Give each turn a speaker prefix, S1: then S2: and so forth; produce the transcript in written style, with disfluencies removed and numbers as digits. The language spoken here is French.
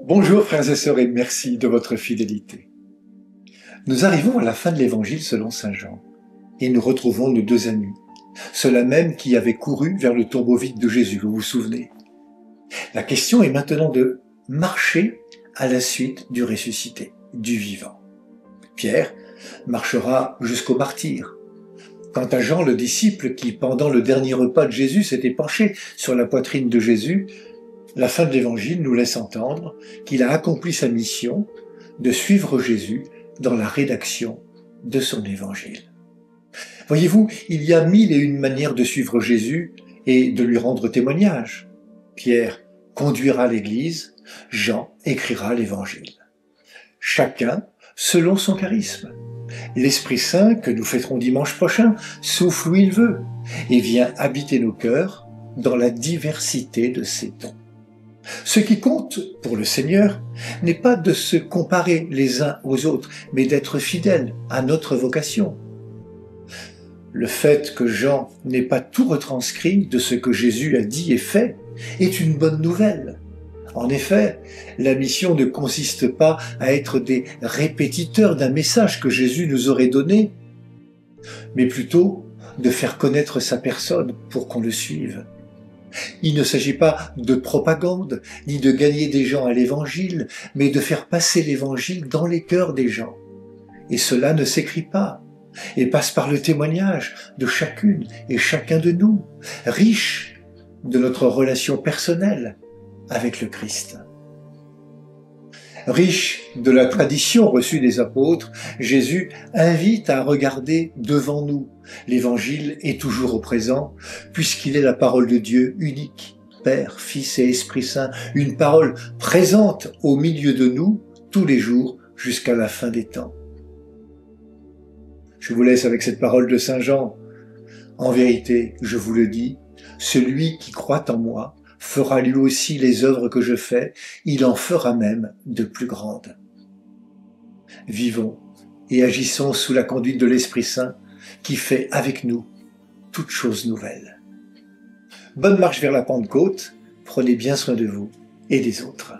S1: Bonjour frères et sœurs et merci de votre fidélité. Nous arrivons à la fin de l'évangile selon saint Jean et nous retrouvons nos deux amis, ceux-là même qui avaient couru vers le tombeau vide de Jésus, vous vous souvenez. La question est maintenant de marcher à la suite du ressuscité, du vivant. Pierre marchera jusqu'au martyre. Quant à Jean, le disciple qui, pendant le dernier repas de Jésus, s'était penché sur la poitrine de Jésus, la fin de l'évangile nous laisse entendre qu'il a accompli sa mission de suivre Jésus dans la rédaction de son évangile. Voyez-vous, il y a 1001 manières de suivre Jésus et de lui rendre témoignage. Pierre conduira l'Église, Jean écrira l'Évangile. Chacun selon son charisme. L'Esprit Saint, que nous fêterons dimanche prochain, souffle où il veut et vient habiter nos cœurs dans la diversité de ses dons. Ce qui compte pour le Seigneur n'est pas de se comparer les uns aux autres, mais d'être fidèle à notre vocation. Le fait que Jean n'ait pas tout retranscrit de ce que Jésus a dit et fait est une bonne nouvelle. En effet, la mission ne consiste pas à être des répétiteurs d'un message que Jésus nous aurait donné, mais plutôt de faire connaître sa personne pour qu'on le suive. Il ne s'agit pas de propagande, ni de gagner des gens à l'évangile, mais de faire passer l'évangile dans les cœurs des gens. Et cela ne s'écrit pas, et passe par le témoignage de chacune et chacun de nous, riche de notre relation personnelle avec le Christ. Riche de la tradition reçue des apôtres, Jésus invite à regarder devant nous. L'Évangile est toujours au présent, puisqu'il est la parole de Dieu unique, Père, Fils et Esprit Saint, une parole présente au milieu de nous tous les jours jusqu'à la fin des temps. Je vous laisse avec cette parole de saint Jean. En vérité, je vous le dis, celui qui croit en moi fera lui aussi les œuvres que je fais, il en fera même de plus grandes. Vivons et agissons sous la conduite de l'Esprit Saint qui fait avec nous toutes choses nouvelles. Bonne marche vers la Pentecôte, prenez bien soin de vous et des autres.